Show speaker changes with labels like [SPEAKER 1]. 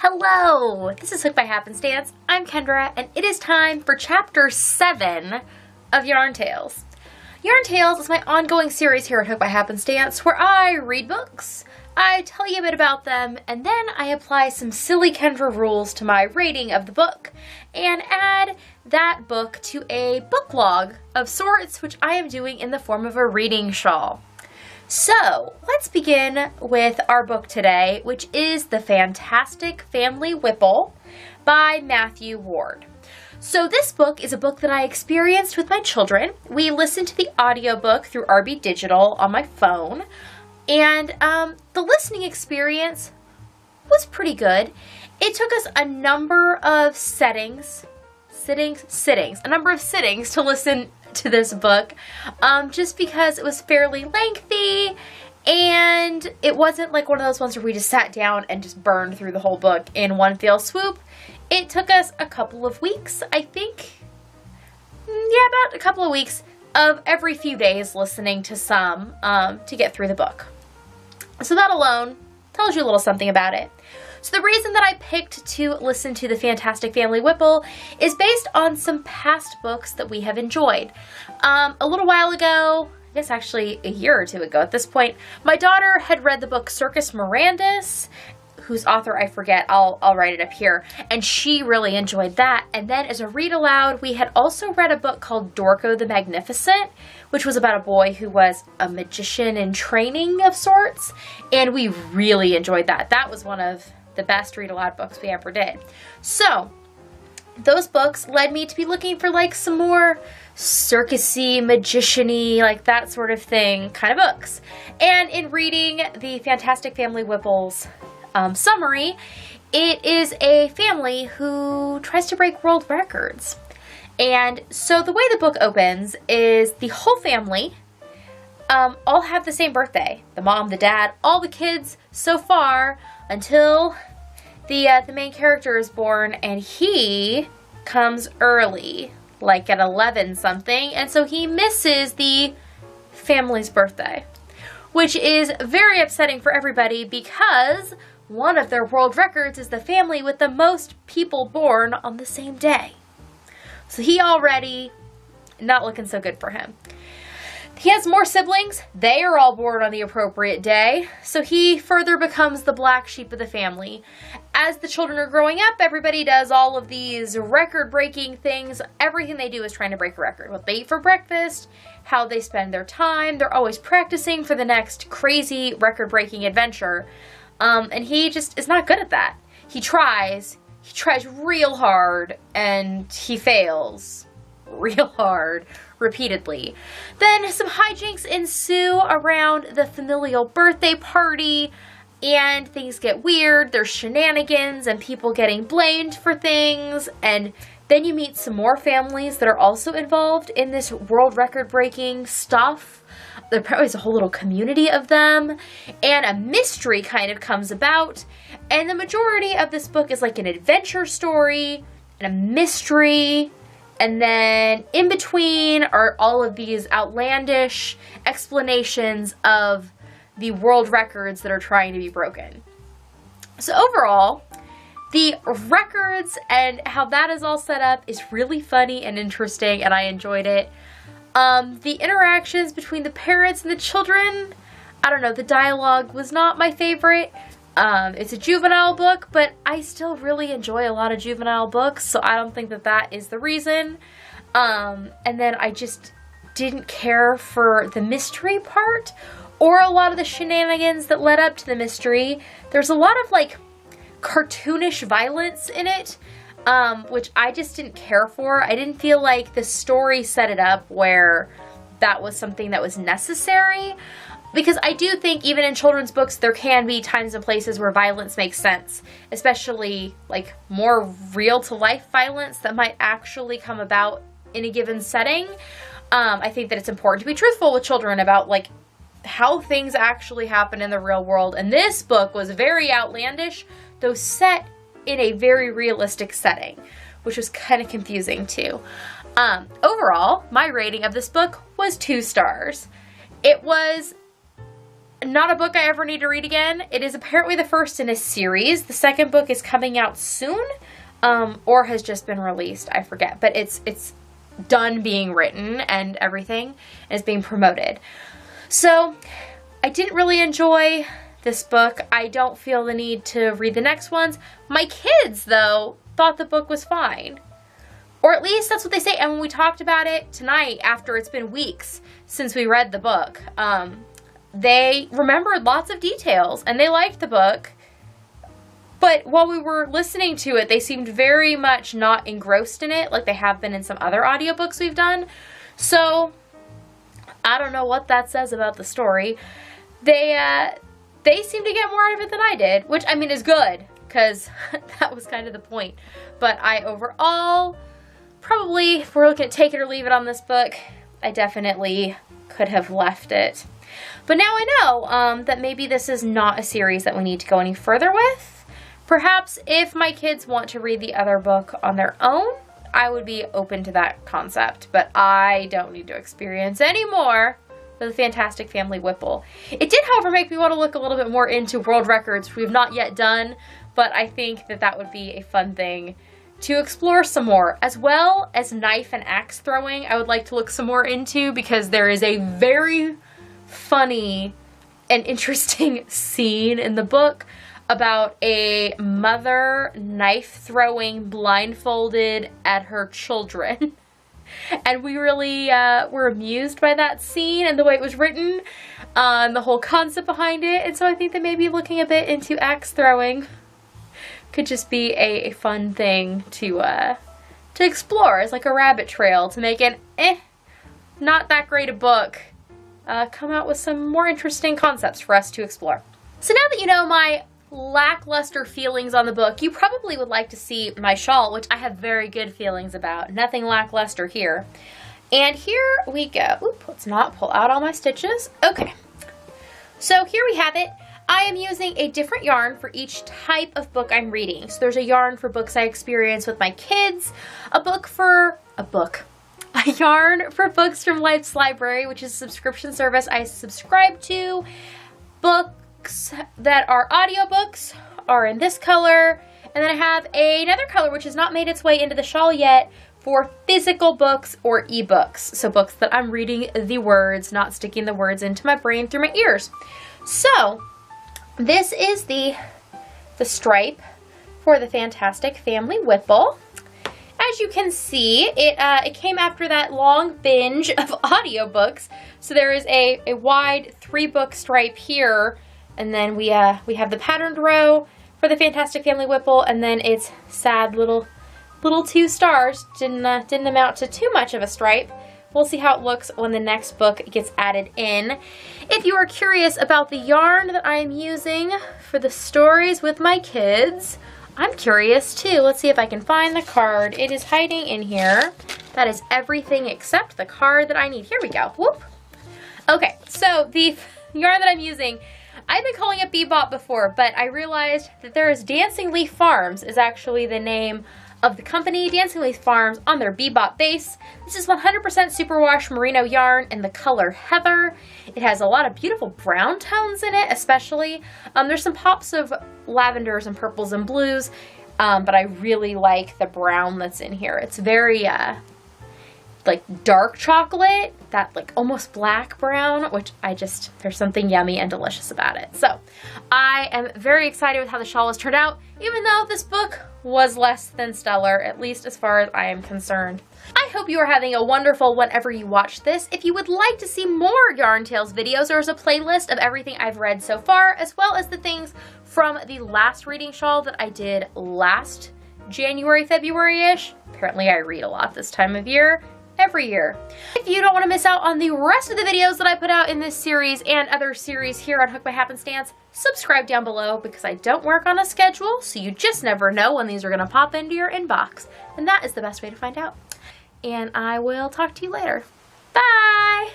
[SPEAKER 1] Hello, this is Hooked by Happenstance. I'm Kendra, and it is time for Chapter 7 of Yarn Tales. Yarn Tales is my ongoing series here at Hooked by Happenstance where I read books, I tell you a bit about them, and then I apply some silly Kendra rules to my rating of the book and add that book to a book log of sorts, which I am doing in the form of a reading shawl. So, let's begin with our book today, which is The Fantastic Family Whipple by Matthew Ward. So this book is a book that I experienced with my children. We listened to the audiobook through RB Digital on my phone, and the listening experience was pretty good. It took us a number of sittings to listen to this book, just because it was fairly lengthy, and it wasn't like one of those ones where we just sat down and just burned through the whole book in one fell swoop. It took us a couple of weeks, I think. About a couple of weeks of every few days listening to some to get through the book. So that alone tells you a little something about it. So the reason that I picked to listen to The Fantastic Family Whipple is based on some past books that we have enjoyed. A little while ago, I guess actually a year or two ago at this point, my daughter had read the book Circus Mirandus, whose author I forget, I'll write it up here, and she really enjoyed that. And then as a read aloud, we had also read a book called Dorco the Magnificent, which was about a boy who was a magician in training of sorts, and we really enjoyed that. That was one of the best read aloud books we ever did. So those books led me to be looking for like some more circusy, magician-y, like that sort of thing kind of books. And in reading the Fantastic Family Whipple's summary, it is a family who tries to break world records. And so the way the book opens is the whole family all have the same birthday. The mom, the dad, all the kids so far, until the main character is born, and he comes early, like at 11 something, and so he misses the family's birthday, which is very upsetting for everybody because one of their world records is the family with the most people born on the same day. So he already not looking so good for him. He has more siblings. They are all born on the appropriate day, so he further becomes the black sheep of the family. As the children are growing up, everybody does all of these record-breaking things. Everything they do is trying to break a record. What they eat for breakfast, how they spend their time. They're always practicing for the next crazy record-breaking adventure. And he just is not good at that. He tries real hard, and he fails real hard repeatedly. Then some hijinks ensue around the familial birthday party, and things get weird. There's shenanigans and people getting blamed for things, and then you meet some more families that are also involved in this world record breaking stuff. There probably is a whole little community of them, and a mystery kind of comes about, and the majority of this book is like an adventure story and a mystery. And then in between are all of these outlandish explanations of the world records that are trying to be broken. So overall, the records and how that is all set up is really funny and interesting, and I enjoyed it. The interactions between the parents and the children, I don't know, the dialogue was not my favorite. It's a juvenile book, but I still really enjoy a lot of juvenile books, so I don't think that that is the reason. And then I just didn't care for the mystery part, or a lot of the shenanigans that led up to the mystery. There's a lot of, like, cartoonish violence in it, which I just didn't care for. I didn't feel like the story set it up where that was something that was necessary. Because I do think even in children's books, there can be times and places where violence makes sense, especially like more real-to-life violence that might actually come about in a given setting. I think that it's important to be truthful with children about like how things actually happen in the real world. And this book was very outlandish, though set in a very realistic setting, which was kind of confusing too. Overall, my rating of this book was 2 stars. It was not a book I ever need to read again. It is apparently the first in a series. The second book is coming out soon, or has just been released. I forget, but it's done being written and everything, and it's being promoted. So I didn't really enjoy this book. I don't feel the need to read the next ones. My kids, though, thought the book was fine. Or at least that's what they say. And when we talked about it tonight, after it's been weeks since we read the book, they remembered lots of details and they liked the book. But while we were listening to it, they seemed very much not engrossed in it like they have been in some other audiobooks we've done. So I don't know what that says about the story. They seem to get more out of it than I did, which, I mean, is good, because that was kind of the point. But I overall, probably, if we're looking at take it or leave it on this book, I definitely could have left it. But now I know that maybe this is not a series that we need to go any further with. Perhaps if my kids want to read the other book on their own, I would be open to that concept. But I don't need to experience any more the Fantastic Family Whipple. It did, however, make me want to look a little bit more into world records, which we've not yet done, but I think that that would be a fun thing to explore some more, as well as knife and axe throwing. I would like to look some more into, because there is a very funny and interesting scene in the book about a mother knife throwing blindfolded at her children. And we really were amused by that scene and the way it was written, the whole concept behind it. And so I think that maybe looking a bit into axe throwing could just be a fun thing to explore. It's like a rabbit trail to make an not that great a book come out with some more interesting concepts for us to explore. So now that you know my lackluster feelings on the book, you probably would like to see my shawl, which I have very good feelings about. Nothing lackluster here. And here we go. Oop, let's not pull out all my stitches. Okay. So here we have it. I am using a different yarn for each type of book I'm reading. So there's a yarn for books I experience with my kids, a yarn for books from Life's Library, which is a subscription service I subscribe to. Books that are audiobooks are in this color, and then I have another color which has not made its way into the shawl yet for physical books or ebooks. So books that I'm reading the words, not sticking the words into my brain through my ears. So this is the stripe for the Fantastic Family Whipple. As you can see, it came after that long binge of audiobooks. So there is a wide 3-book stripe here, and then we have the patterned row for the Fantastic Family Whipple, and then its sad little 2 stars. Didn't amount to too much of a stripe. We'll see how it looks when the next book gets added in. If you are curious about the yarn that I am using for the stories with my kids, I'm curious too. Let's see if I can find the card. It is hiding in here. That is everything except the card that I need. Here we go. Whoop. Okay, so the yarn that I'm using, I've been calling it Bebop before, but I realized that there is Dancing Leaf Farms is actually the name of the company. Dancing Leaf Farms on their Bebop base. This is 100% superwash merino yarn in the color Heather. It has a lot of beautiful brown tones in it, especially. There's some pops of lavenders and purples and blues, but I really like the brown that's in here. It's very like dark chocolate, that like almost black brown, which there's something yummy and delicious about it. So I am very excited with how the shawl has turned out, even though this book was less than stellar, at least as far as I am concerned. I hope you are having a wonderful whenever you watch this. If you would like to see more Yarn Tales videos, there is a playlist of everything I've read so far, as well as the things from the last reading shawl that I did last January, February-ish. Apparently I read a lot this time of year. Every year. If you don't want to miss out on the rest of the videos that I put out in this series and other series here on Hooked by Happenstance, subscribe down below, because I don't work on a schedule, so you just never know when these are going to pop into your inbox. And that is the best way to find out. And I will talk to you later. Bye!